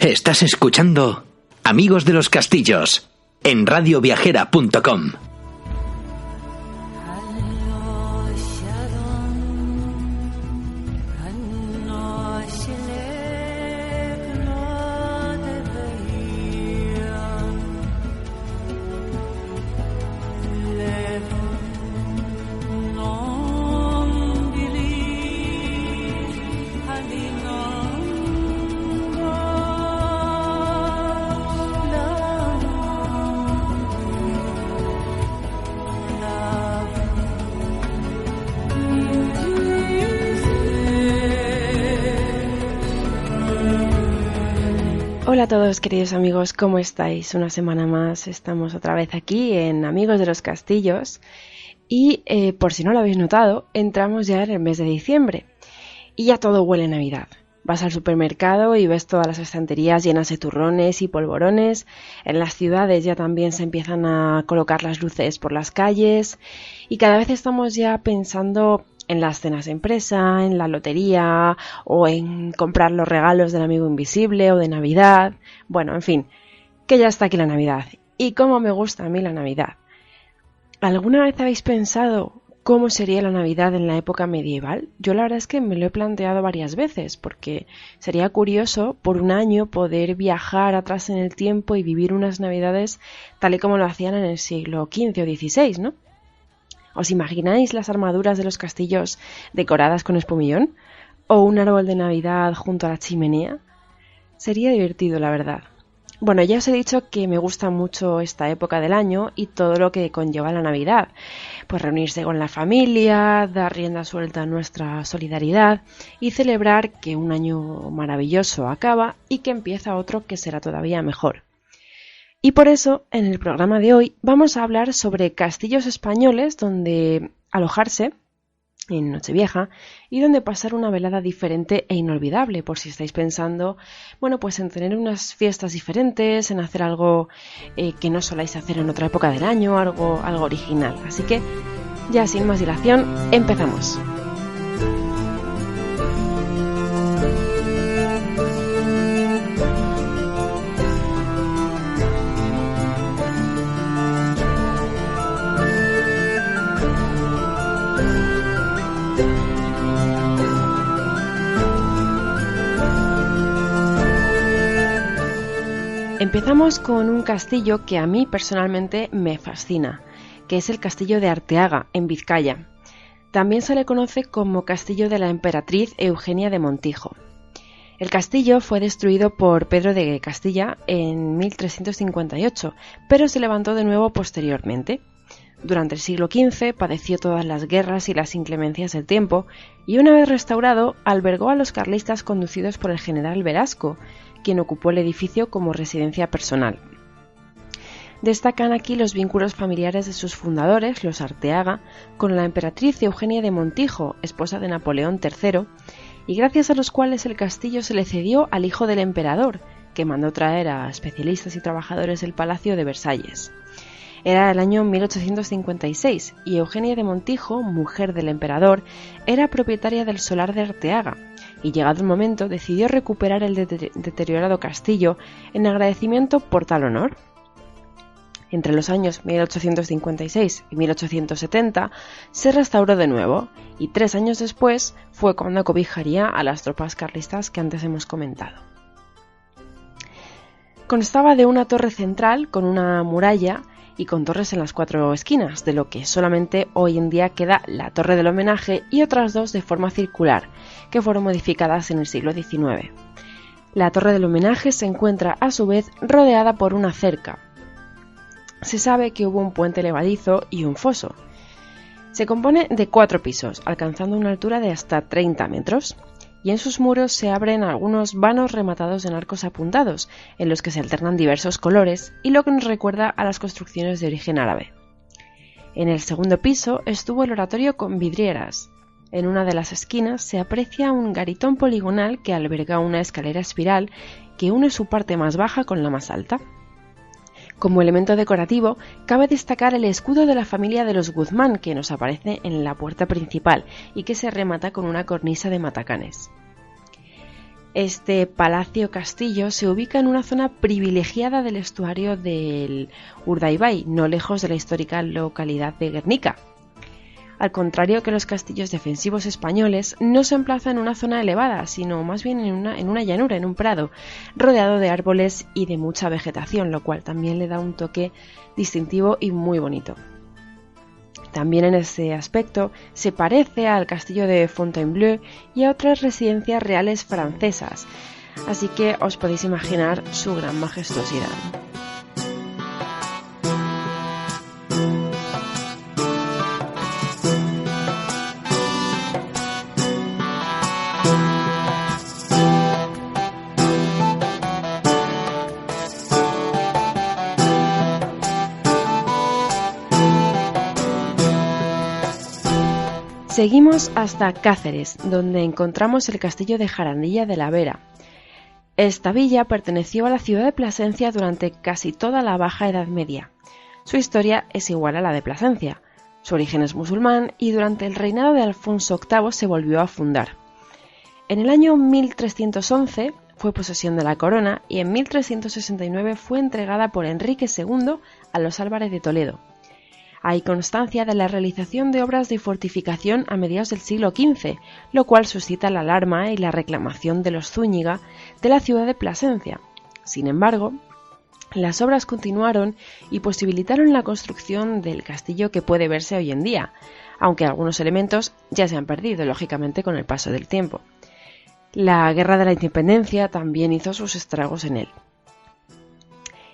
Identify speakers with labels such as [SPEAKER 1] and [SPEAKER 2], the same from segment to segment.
[SPEAKER 1] Estás escuchando Amigos de los Castillos en radioviajera.com.
[SPEAKER 2] Hola a todos, queridos amigos, ¿cómo estáis? Una semana más estamos otra vez aquí en Amigos de los Castillos y por si no lo habéis notado, entramos ya en el mes de diciembre y ya todo huele a Navidad. Vas al supermercado y ves todas las estanterías llenas de turrones y polvorones. En las ciudades ya también se empiezan a colocar las luces por las calles y cada vez estamos ya pensando en las cenas de empresa, en la lotería o en comprar los regalos del amigo invisible o de Navidad. Bueno, en fin, que ya está aquí la Navidad. Y cómo me gusta a mí la Navidad. ¿Alguna vez habéis pensado cómo sería la Navidad en la época medieval? Yo la verdad es que me lo he planteado varias veces porque sería curioso por un año poder viajar atrás en el tiempo y vivir unas Navidades tal y como lo hacían en el siglo XV o XVI, ¿no? ¿Os imagináis las armaduras de los castillos decoradas con espumillón? ¿O un árbol de Navidad junto a la chimenea? Sería divertido, la verdad. Bueno, ya os he dicho que me gusta mucho esta época del año y todo lo que conlleva la Navidad. Pues reunirse con la familia, dar rienda suelta a nuestra solidaridad y celebrar que un año maravilloso acaba y que empieza otro que será todavía mejor. Y por eso, en el programa de hoy, vamos a hablar sobre castillos españoles donde alojarse en Nochevieja y donde pasar una velada diferente e inolvidable, por si estáis pensando, bueno, pues en tener unas fiestas diferentes, en hacer algo que no soláis hacer en otra época del año, algo original. Así que, ya sin más dilación, empezamos. Empezamos con un castillo que a mí personalmente me fascina, que es el castillo de Arteaga, en Vizcaya. También se le conoce como castillo de la emperatriz Eugenia de Montijo. El castillo fue destruido por Pedro de Castilla en 1358, pero se levantó de nuevo posteriormente. Durante el siglo XV padeció todas las guerras y las inclemencias del tiempo, y una vez restaurado, albergó a los carlistas conducidos por el general Velasco, quien ocupó el edificio como residencia personal. Destacan aquí los vínculos familiares de sus fundadores, los Arteaga, con la emperatriz Eugenia de Montijo, esposa de Napoleón III, y gracias a los cuales el castillo se le cedió al hijo del emperador, que mandó traer a especialistas y trabajadores del Palacio de Versalles. Era el año 1856 y Eugenia de Montijo, mujer del emperador, era propietaria del solar de Arteaga y llegado el momento decidió recuperar el deteriorado castillo en agradecimiento por tal honor. Entre los años 1856 y 1870 se restauró de nuevo y 3 años después fue cuando acobijaría a las tropas carlistas que antes hemos comentado. Constaba de una torre central con una muralla y con torres en las 4 esquinas, de lo que solamente hoy en día queda la Torre del Homenaje y otras 2 de forma circular, que fueron modificadas en el siglo XIX. La Torre del Homenaje se encuentra a su vez rodeada por una cerca. Se sabe que hubo un puente levadizo y un foso. Se compone de 4 pisos, alcanzando una altura de hasta 30 metros. Y en sus muros se abren algunos vanos rematados en arcos apuntados, en los que se alternan diversos colores y lo que nos recuerda a las construcciones de origen árabe. En el segundo piso estuvo el oratorio con vidrieras. En una de las esquinas se aprecia un garitón poligonal que alberga una escalera espiral que une su parte más baja con la más alta. Como elemento decorativo, cabe destacar el escudo de la familia de los Guzmán que nos aparece en la puerta principal y que se remata con una cornisa de matacanes. Este palacio-castillo se ubica en una zona privilegiada del estuario del Urdaibai, no lejos de la histórica localidad de Guernica. Al contrario que los castillos defensivos españoles, no se emplaza en una zona elevada, sino más bien en una llanura, en un prado, rodeado de árboles y de mucha vegetación, lo cual también le da un toque distintivo y muy bonito. También en ese aspecto se parece al castillo de Fontainebleau y a otras residencias reales francesas, así que os podéis imaginar su gran majestuosidad. Seguimos hasta Cáceres, donde encontramos el castillo de Jarandilla de la Vera. Esta villa perteneció a la ciudad de Plasencia durante casi toda la Baja Edad Media. Su historia es igual a la de Plasencia. Su origen es musulmán y durante el reinado de Alfonso VIII se volvió a fundar. En el año 1311 fue posesión de la corona y en 1369 fue entregada por Enrique II a los Álvarez de Toledo. Hay constancia de la realización de obras de fortificación a mediados del siglo XV, lo cual suscita la alarma y la reclamación de los Zúñiga de la ciudad de Plasencia. Sin embargo, las obras continuaron y posibilitaron la construcción del castillo que puede verse hoy en día, aunque algunos elementos ya se han perdido, lógicamente, con el paso del tiempo. La Guerra de la Independencia también hizo sus estragos en él.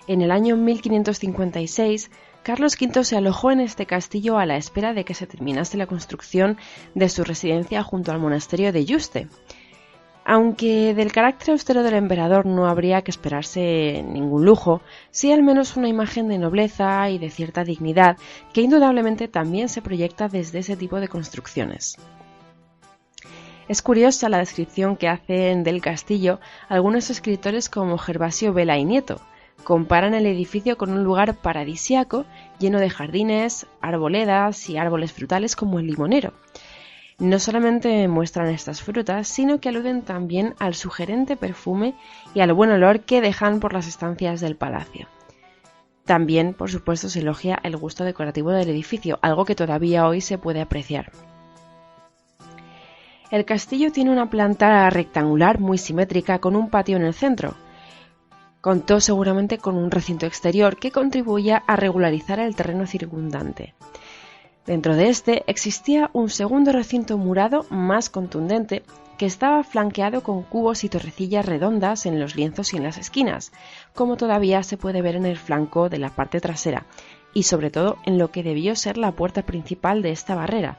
[SPEAKER 2] En el año 1556, Carlos V se alojó en este castillo a la espera de que se terminase la construcción de su residencia junto al monasterio de Yuste. Aunque del carácter austero del emperador no habría que esperarse ningún lujo, sí al menos una imagen de nobleza y de cierta dignidad que indudablemente también se proyecta desde ese tipo de construcciones. Es curiosa la descripción que hacen del castillo algunos escritores como Gervasio Vela y Nieto. Comparan el edificio con un lugar paradisíaco lleno de jardines, arboledas y árboles frutales como el limonero. No solamente muestran estas frutas, sino que aluden también al sugerente perfume y al buen olor que dejan por las estancias del palacio. También, por supuesto, se elogia el gusto decorativo del edificio, algo que todavía hoy se puede apreciar. El castillo tiene una planta rectangular muy simétrica con un patio en el centro. Contó seguramente con un recinto exterior que contribuía a regularizar el terreno circundante. Dentro de este existía un segundo recinto murado más contundente que estaba flanqueado con cubos y torrecillas redondas en los lienzos y en las esquinas, como todavía se puede ver en el flanco de la parte trasera, y sobre todo en lo que debió ser la puerta principal de esta barrera,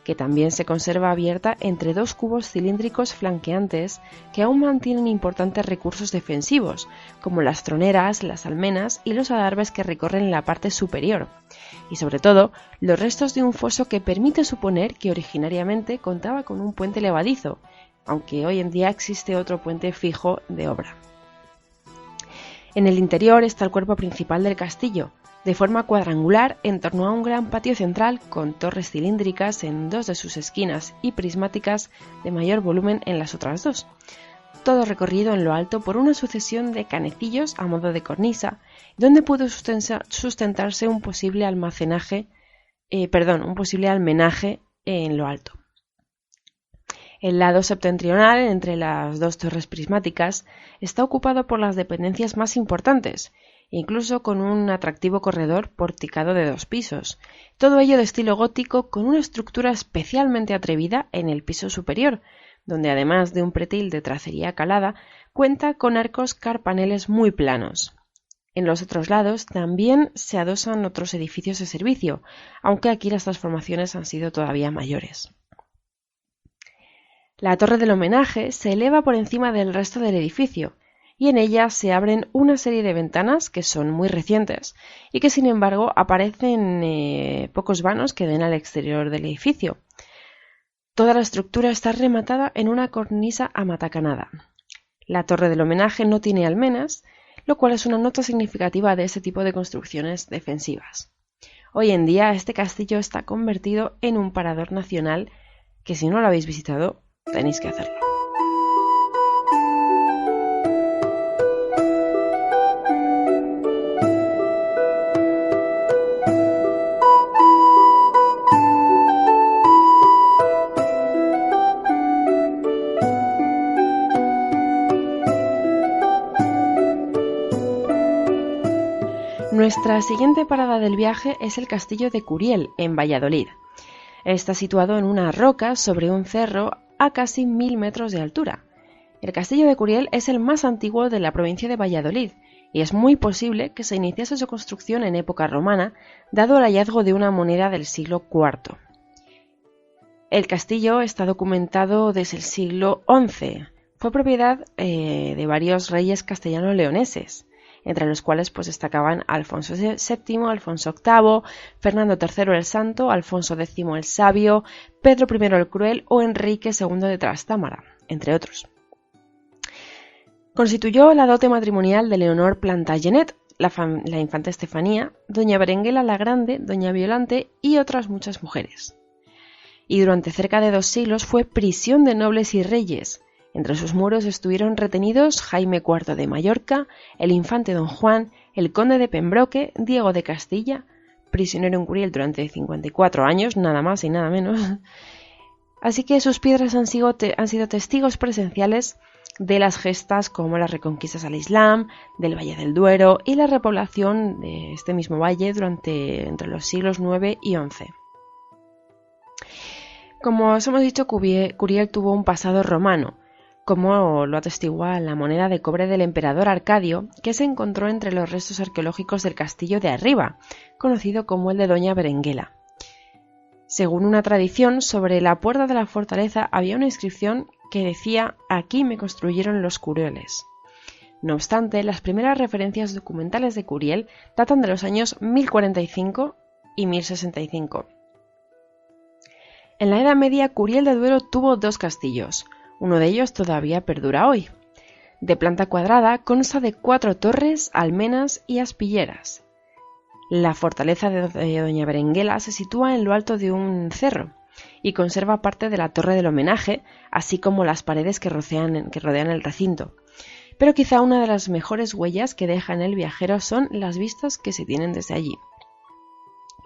[SPEAKER 2] que también se conserva abierta entre dos cubos cilíndricos flanqueantes que aún mantienen importantes recursos defensivos, como las troneras, las almenas y los adarves que recorren la parte superior, y sobre todo los restos de un foso que permite suponer que originariamente contaba con un puente levadizo, aunque hoy en día existe otro puente fijo de obra. En el interior está el cuerpo principal del castillo, de forma cuadrangular en torno a un gran patio central con torres cilíndricas en dos de sus esquinas y prismáticas de mayor volumen en las otras dos, todo recorrido en lo alto por una sucesión de canecillos a modo de cornisa, donde pudo sustentarse un posible almenaje en lo alto. El lado septentrional, entre las dos torres prismáticas, está ocupado por las dependencias más importantes, incluso con un atractivo corredor porticado de 2 pisos, todo ello de estilo gótico con una estructura especialmente atrevida en el piso superior, donde además de un pretil de tracería calada, cuenta con arcos carpaneles muy planos. En los otros lados también se adosan otros edificios de servicio, aunque aquí las transformaciones han sido todavía mayores. La torre del homenaje se eleva por encima del resto del edificio, y en ella se abren una serie de ventanas que son muy recientes y que sin embargo aparecen pocos vanos que den al exterior del edificio. Toda la estructura está rematada en una cornisa amatacanada. La torre del homenaje no tiene almenas, lo cual es una nota significativa de este tipo de construcciones defensivas. Hoy en día este castillo está convertido en un parador nacional que si no lo habéis visitado tenéis que hacerlo. Nuestra siguiente parada del viaje es el Castillo de Curiel, en Valladolid. Está situado en una roca sobre un cerro a casi 1000 metros de altura. El Castillo de Curiel es el más antiguo de la provincia de Valladolid y es muy posible que se iniciase su construcción en época romana, dado el hallazgo de una moneda del siglo IV. El castillo está documentado desde el siglo XI. Fue propiedad de varios reyes castellano-leoneses, entre los cuales destacaban Alfonso VII, Alfonso VIII, Fernando III el Santo, Alfonso X el Sabio, Pedro I el Cruel o Enrique II de Trastámara, entre otros. Constituyó la dote matrimonial de Leonor Plantagenet, la infanta Estefanía, doña Berenguela la Grande, doña Violante y otras muchas mujeres. Y durante cerca de 2 siglos fue prisión de nobles y reyes. Entre sus muros estuvieron retenidos Jaime IV de Mallorca, el infante don Juan, el conde de Pembroke, Diego de Castilla, prisionero en Curiel durante 54 años, nada más y nada menos. Así que sus piedras han sido testigos presenciales de las gestas como las reconquistas al Islam, del Valle del Duero y la repoblación de este mismo valle entre los siglos IX y XI. Como os hemos dicho, Curiel tuvo un pasado romano, como lo atestigua la moneda de cobre del emperador Arcadio, que se encontró entre los restos arqueológicos del castillo de Arriba, conocido como el de Doña Berenguela. Según una tradición, sobre la puerta de la fortaleza había una inscripción que decía: «Aquí me construyeron los Curieles». No obstante, las primeras referencias documentales de Curiel datan de los años 1045 y 1065. En la Edad Media, Curiel de Duero tuvo 2 castillos. Uno de ellos todavía perdura hoy. De planta cuadrada, consta de 4 torres, almenas y aspilleras. La fortaleza de Doña Berenguela se sitúa en lo alto de un cerro y conserva parte de la torre del homenaje, así como las paredes que rodean el recinto. Pero quizá una de las mejores huellas que deja en el viajero son las vistas que se tienen desde allí.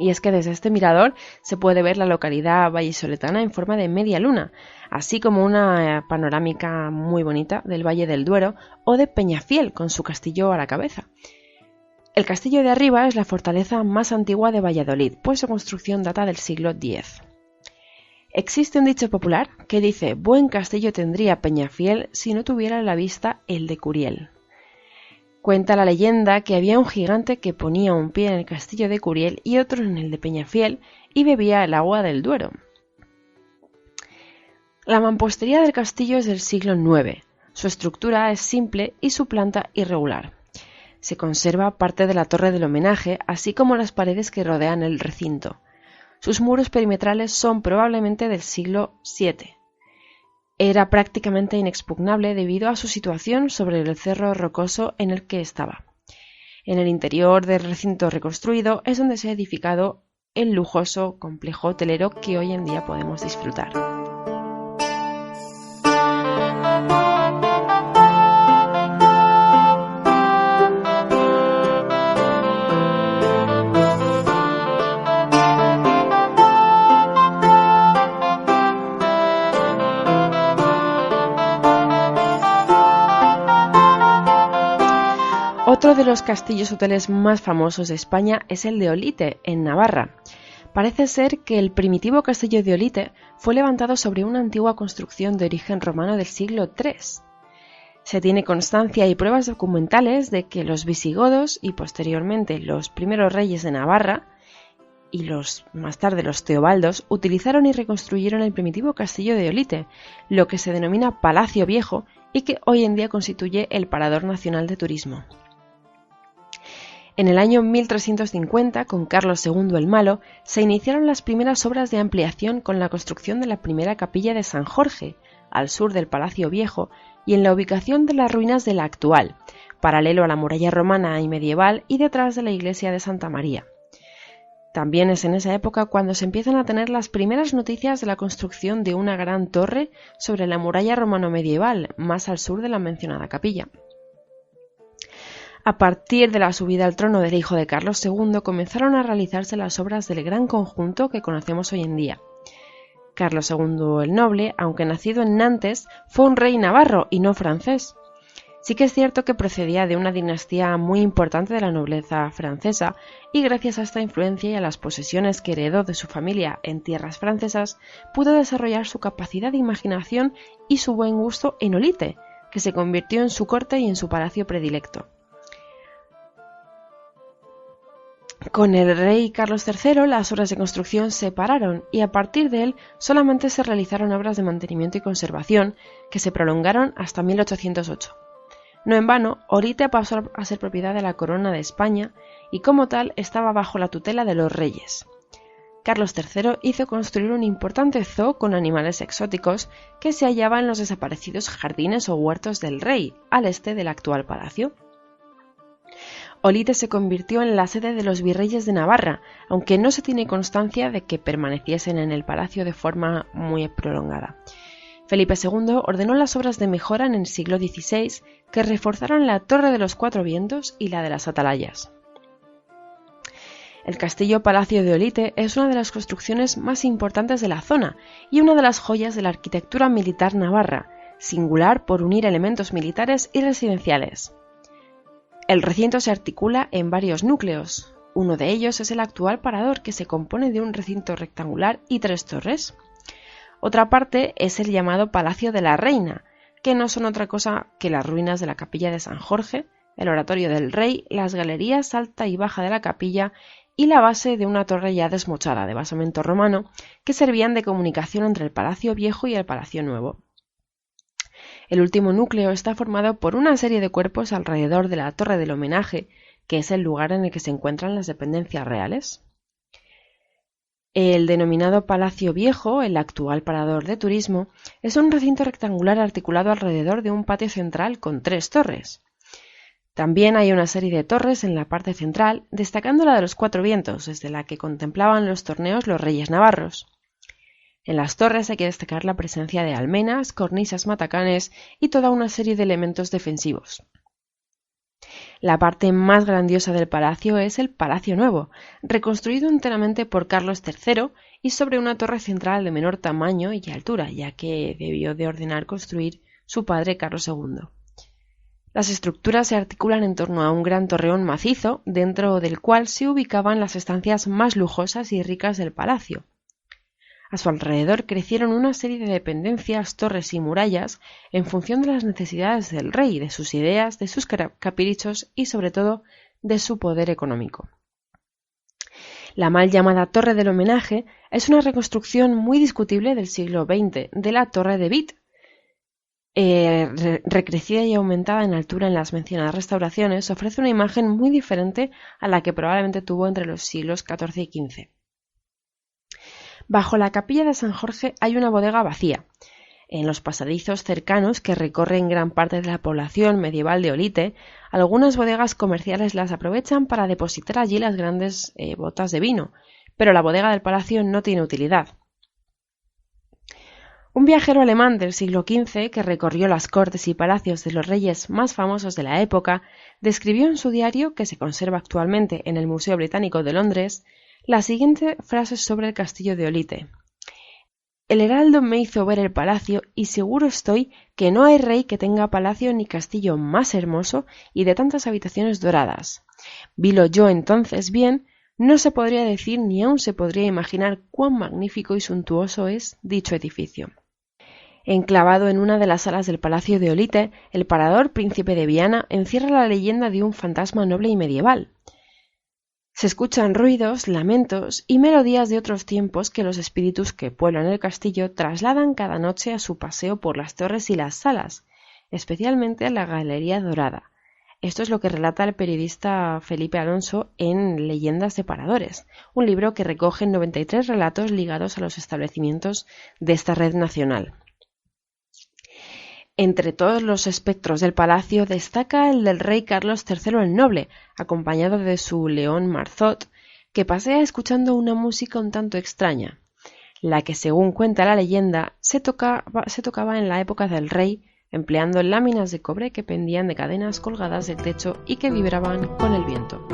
[SPEAKER 2] Y es que desde este mirador se puede ver la localidad vallisoletana en forma de media luna, así como una panorámica muy bonita del Valle del Duero o de Peñafiel con su castillo a la cabeza. El castillo de Arriba es la fortaleza más antigua de Valladolid, pues su construcción data del siglo X. Existe un dicho popular que dice: «Buen castillo tendría Peñafiel si no tuviera a la vista el de Curiel». Cuenta la leyenda que había un gigante que ponía un pie en el castillo de Curiel y otro en el de Peñafiel y bebía el agua del Duero. La mampostería del castillo es del siglo IX. Su estructura es simple y su planta irregular. Se conserva parte de la torre del homenaje, así como las paredes que rodean el recinto. Sus muros perimetrales son probablemente del siglo VII. Era prácticamente inexpugnable debido a su situación sobre el cerro rocoso en el que estaba. En el interior del recinto reconstruido es donde se ha edificado el lujoso complejo hotelero que hoy en día podemos disfrutar. Otro de los castillos hoteles más famosos de España es el de Olite, en Navarra. Parece ser que el primitivo castillo de Olite fue levantado sobre una antigua construcción de origen romano del siglo III. Se tiene constancia y pruebas documentales de que los visigodos y posteriormente los primeros reyes de Navarra y más tarde los teobaldos utilizaron y reconstruyeron el primitivo castillo de Olite, lo que se denomina Palacio Viejo y que hoy en día constituye el Parador Nacional de Turismo. En el año 1350, con Carlos II el Malo, se iniciaron las primeras obras de ampliación con la construcción de la primera capilla de San Jorge, al sur del Palacio Viejo, y en la ubicación de las ruinas de la actual, paralelo a la muralla romana y medieval y detrás de la iglesia de Santa María. También es en esa época cuando se empiezan a tener las primeras noticias de la construcción de una gran torre sobre la muralla romano-medieval, más al sur de la mencionada capilla. A partir de la subida al trono del hijo de Carlos II comenzaron a realizarse las obras del gran conjunto que conocemos hoy en día. Carlos II el Noble, aunque nacido en Nantes, fue un rey navarro y no francés. Sí que es cierto que procedía de una dinastía muy importante de la nobleza francesa y gracias a esta influencia y a las posesiones que heredó de su familia en tierras francesas, pudo desarrollar su capacidad de imaginación y su buen gusto en Olite, que se convirtió en su corte y en su palacio predilecto. Con el rey Carlos III las obras de construcción se pararon y a partir de él solamente se realizaron obras de mantenimiento y conservación que se prolongaron hasta 1808. No en vano, Olite pasó a ser propiedad de la Corona de España y como tal estaba bajo la tutela de los reyes. Carlos III hizo construir un importante zoo con animales exóticos que se hallaba en los desaparecidos jardines o huertos del rey, al este del actual palacio. Olite se convirtió en la sede de los virreyes de Navarra, aunque no se tiene constancia de que permaneciesen en el palacio de forma muy prolongada. Felipe II ordenó las obras de mejora en el siglo XVI que reforzaron la Torre de los Cuatro Vientos y la de las Atalayas. El castillo-palacio de Olite es una de las construcciones más importantes de la zona y una de las joyas de la arquitectura militar navarra, singular por unir elementos militares y residenciales. El recinto se articula en varios núcleos. Uno de ellos es el actual parador, que se compone de un recinto rectangular y 3 torres. Otra parte es el llamado Palacio de la Reina, que no son otra cosa que las ruinas de la capilla de San Jorge, el oratorio del rey, las galerías alta y baja de la capilla y la base de una torre ya desmochada de basamento romano que servían de comunicación entre el Palacio Viejo y el Palacio Nuevo. El último núcleo está formado por una serie de cuerpos alrededor de la Torre del Homenaje, que es el lugar en el que se encuentran las dependencias reales. El denominado Palacio Viejo, el actual parador de turismo, es un recinto rectangular articulado alrededor de un patio central con 3 torres. También hay una serie de torres en la parte central, destacando la de los Cuatro Vientos, desde la que contemplaban los torneos los reyes navarros. En las torres hay que destacar la presencia de almenas, cornisas, matacanes y toda una serie de elementos defensivos. La parte más grandiosa del palacio es el Palacio Nuevo, reconstruido enteramente por Carlos III y sobre una torre central de menor tamaño y altura, ya que debió de ordenar construir su padre Carlos II. Las estructuras se articulan en torno a un gran torreón macizo, dentro del cual se ubicaban las estancias más lujosas y ricas del palacio. A su alrededor crecieron una serie de dependencias, torres y murallas en función de las necesidades del rey, de sus ideas, de sus caprichos y, sobre todo, de su poder económico. La mal llamada Torre del Homenaje es una reconstrucción muy discutible del siglo XX de la Torre de Vitt. Recrecida y aumentada en altura en las mencionadas restauraciones, ofrece una imagen muy diferente a la que probablemente tuvo entre los siglos XIV y XV. Bajo la capilla de San Jorge hay una bodega vacía. En los pasadizos cercanos que recorren gran parte de la población medieval de Olite, algunas bodegas comerciales las aprovechan para depositar allí las grandes botas de vino, pero la bodega del palacio no tiene utilidad. Un viajero alemán del siglo XV, que recorrió las cortes y palacios de los reyes más famosos de la época, describió en su diario, que se conserva actualmente en el Museo Británico de Londres, la siguiente frase sobre el castillo de Olite. El heraldo me hizo ver el palacio y seguro estoy que no hay rey que tenga palacio ni castillo más hermoso y de tantas habitaciones doradas. Vilo yo entonces bien, no se podría decir ni aun se podría imaginar cuán magnífico y suntuoso es dicho edificio. Enclavado en una de las salas del palacio de Olite, el parador Príncipe de Viana encierra la leyenda de un fantasma noble y medieval. Se escuchan ruidos, lamentos y melodías de otros tiempos que los espíritus que pueblan el castillo trasladan cada noche a su paseo por las torres y las salas, especialmente a la Galería Dorada. Esto es lo que relata el periodista Felipe Alonso en Leyendas de Paradores, un libro que recoge 93 relatos ligados a los establecimientos de esta red nacional. Entre todos los espectros del palacio destaca el del rey Carlos III el Noble, acompañado de su león Marzot, que pasea escuchando una música un tanto extraña, la que, según cuenta la leyenda, se tocaba en la época del rey, empleando láminas de cobre que pendían de cadenas colgadas del techo y que vibraban con el viento.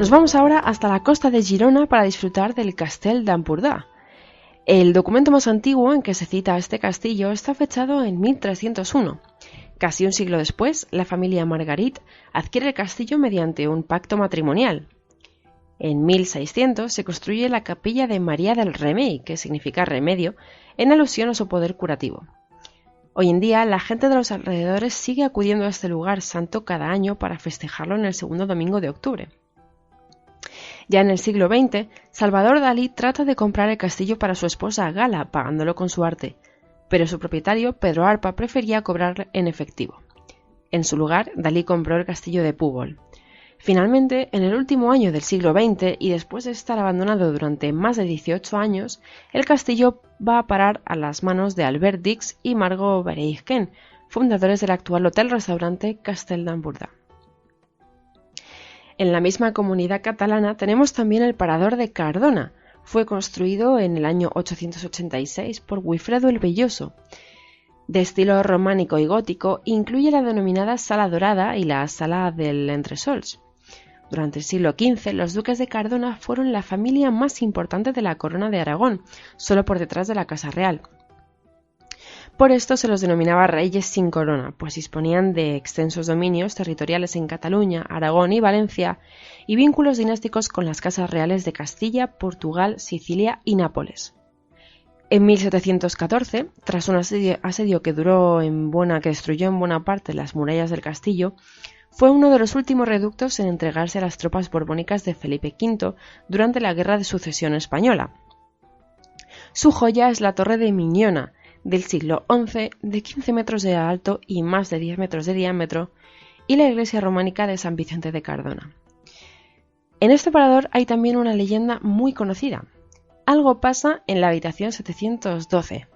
[SPEAKER 2] Nos vamos ahora hasta la costa de Girona para disfrutar del Castell d'Empordà. El documento más antiguo en que se cita este castillo está fechado en 1301. Casi un siglo después, la familia Margarit adquiere el castillo mediante un pacto matrimonial. En 1600 se construye la capilla de María del Remei, que significa remedio, en alusión a su poder curativo. Hoy en día, la gente de los alrededores sigue acudiendo a este lugar santo cada año para festejarlo en el segundo domingo de octubre. Ya en el siglo XX, Salvador Dalí trata de comprar el castillo para su esposa Gala, pagándolo con su arte, pero su propietario, Pedro Arpa, prefería cobrar en efectivo. En su lugar, Dalí compró el castillo de Púbol. Finalmente, en el último año del siglo XX y después de estar abandonado durante más de 18 años, el castillo va a parar a las manos de Albert Dix y Margot Verheijen, fundadores del actual hotel-restaurante Castell d'Empordà. En la misma comunidad catalana tenemos también el Parador de Cardona. Fue construido en el año 886 por Wifredo el Velloso. De estilo románico y gótico, incluye la denominada Sala Dorada y la Sala del Entresols. Durante el siglo XV, los duques de Cardona fueron la familia más importante de la corona de Aragón, solo por detrás de la Casa Real. Por esto se los denominaba reyes sin corona, pues disponían de extensos dominios territoriales en Cataluña, Aragón y Valencia, y vínculos dinásticos con las casas reales de Castilla, Portugal, Sicilia y Nápoles. En 1714, tras un asedio que destruyó en buena parte las murallas del castillo, fue uno de los últimos reductos en entregarse a las tropas borbónicas de Felipe V durante la Guerra de Sucesión Española. Su joya es la Torre de Miñona, del siglo XI, de 15 metros de alto y más de 10 metros de diámetro, y la iglesia románica de San Vicente de Cardona. En este parador hay también una leyenda muy conocida. Algo pasa en la habitación 712.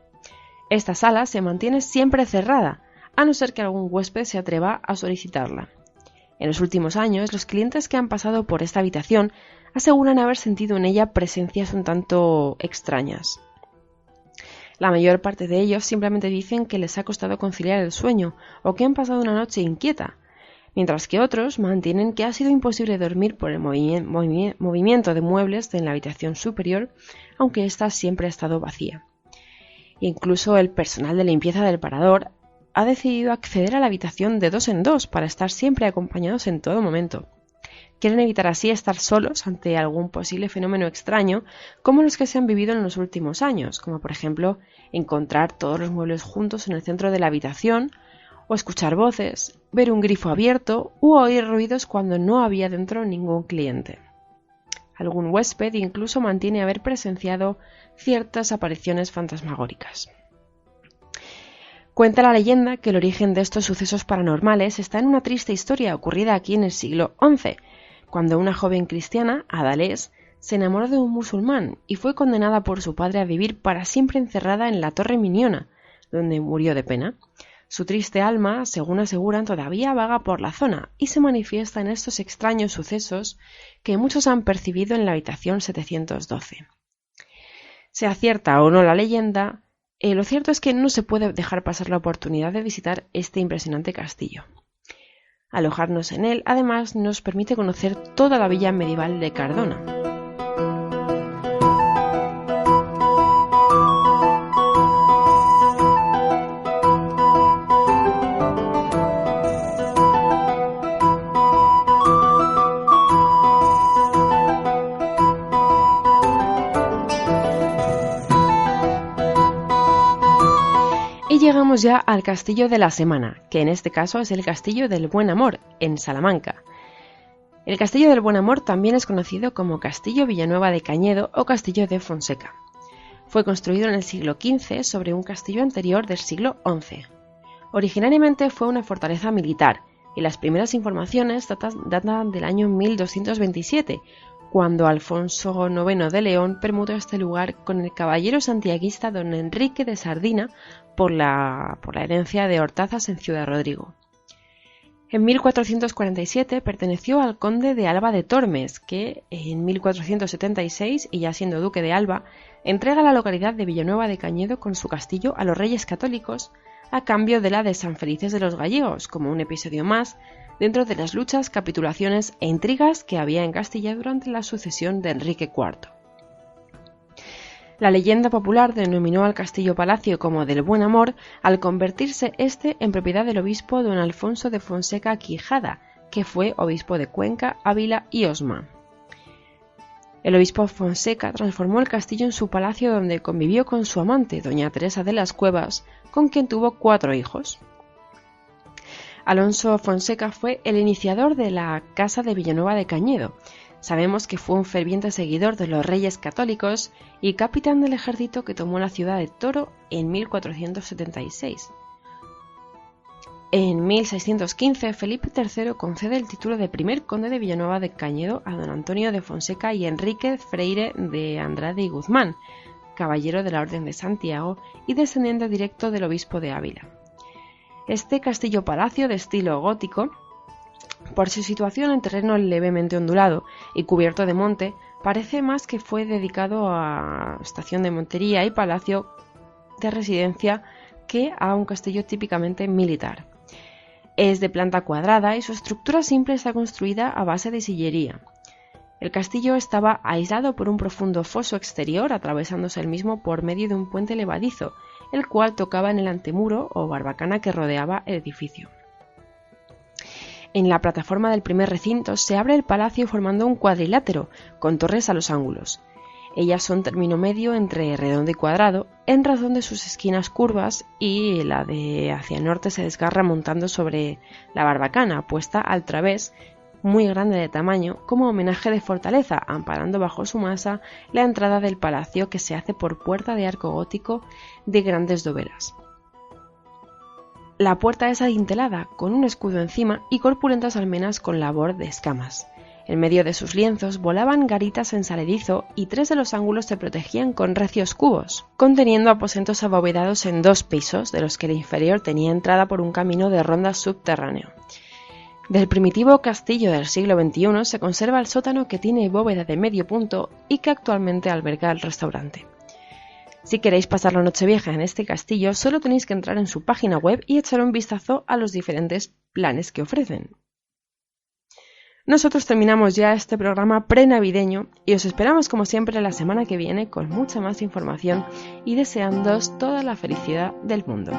[SPEAKER 2] Esta sala se mantiene siempre cerrada, a no ser que algún huésped se atreva a solicitarla. En los últimos años, los clientes que han pasado por esta habitación aseguran haber sentido en ella presencias un tanto extrañas. La mayor parte de ellos simplemente dicen que les ha costado conciliar el sueño o que han pasado una noche inquieta, mientras que otros mantienen que ha sido imposible dormir por el movimiento de muebles en la habitación superior, aunque ésta siempre ha estado vacía. Incluso el personal de limpieza del parador ha decidido acceder a la habitación de 2 en 2 para estar siempre acompañados en todo momento. Quieren evitar así estar solos ante algún posible fenómeno extraño como los que se han vivido en los últimos años, como por ejemplo encontrar todos los muebles juntos en el centro de la habitación, o escuchar voces, ver un grifo abierto u oír ruidos cuando no había dentro ningún cliente. Algún huésped incluso mantiene haber presenciado ciertas apariciones fantasmagóricas. Cuenta la leyenda que el origen de estos sucesos paranormales está en una triste historia ocurrida aquí en el siglo XI, cuando una joven cristiana, Adalés, se enamoró de un musulmán y fue condenada por su padre a vivir para siempre encerrada en la Torre Miñona, donde murió de pena. Su triste alma, según aseguran, todavía vaga por la zona y se manifiesta en estos extraños sucesos que muchos han percibido en la habitación 712. Sea cierta o no la leyenda, lo cierto es que no se puede dejar pasar la oportunidad de visitar este impresionante castillo. Alojarnos en él, además, nos permite conocer toda la villa medieval de Cardona. Llegamos ya al castillo de la semana, que en este caso es el Castillo del Buen Amor, en Salamanca. El Castillo del Buen Amor también es conocido como Castillo Villanueva de Cañedo o Castillo de Fonseca. Fue construido en el siglo XV sobre un castillo anterior del siglo XI. Originariamente fue una fortaleza militar y las primeras informaciones datan del año 1227, cuando Alfonso IX de León permutó este lugar con el caballero santiaguista don Enrique de Sardina por la herencia de Hortazas en Ciudad Rodrigo. En 1447 perteneció al conde de Alba de Tormes, que en 1476, y ya siendo duque de Alba, entrega la localidad de Villanueva de Cañedo con su castillo a los reyes católicos a cambio de la de San Felices de los Gallegos, como un episodio más dentro de las luchas, capitulaciones e intrigas que había en Castilla durante la sucesión de Enrique IV. La leyenda popular denominó al castillo-palacio como del Buen Amor al convertirse este en propiedad del obispo don Alfonso de Fonseca Quijada, que fue obispo de Cuenca, Ávila y Osma. El obispo Fonseca transformó el castillo en su palacio, donde convivió con su amante, doña Teresa de las Cuevas, con quien tuvo 4 hijos. Alonso Fonseca fue el iniciador de la Casa de Villanueva de Cañedo. Sabemos que fue un ferviente seguidor de los reyes católicos y capitán del ejército que tomó la ciudad de Toro en 1476. En 1615, Felipe III concede el título de primer conde de Villanueva de Cañedo a don Antonio de Fonseca y Enrique Freire de Andrade y Guzmán, caballero de la Orden de Santiago y descendiente directo del obispo de Ávila. Este castillo-palacio de estilo gótico, por su situación en terreno levemente ondulado y cubierto de monte, parece más que fue dedicado a estación de montería y palacio de residencia que a un castillo típicamente militar. Es de planta cuadrada y su estructura simple está construida a base de sillería. El castillo estaba aislado por un profundo foso exterior, atravesándose el mismo por medio de un puente levadizo, el cual tocaba en el antemuro o barbacana que rodeaba el edificio. En la plataforma del primer recinto se abre el palacio formando un cuadrilátero, con torres a los ángulos. Ellas son término medio entre redondo y cuadrado, en razón de sus esquinas curvas, y la de hacia el norte se desgarra montando sobre la barbacana, puesta al través, muy grande de tamaño, como homenaje de fortaleza, amparando bajo su masa la entrada del palacio, que se hace por puerta de arco gótico de grandes dovelas. La puerta es adintelada, con un escudo encima y corpulentas almenas con labor de escamas. En medio de sus lienzos volaban garitas en saledizo y 3 de los ángulos se protegían con recios cubos, conteniendo aposentos abovedados en 2 pisos, de los que el inferior tenía entrada por un camino de ronda subterráneo. Del primitivo castillo del siglo XXI se conserva el sótano, que tiene bóveda de medio punto y que actualmente alberga el restaurante. Si queréis pasar la Nochevieja en este castillo, solo tenéis que entrar en su página web y echar un vistazo a los diferentes planes que ofrecen. Nosotros terminamos ya este programa prenavideño y os esperamos como siempre la semana que viene con mucha más información y deseándoos toda la felicidad del mundo.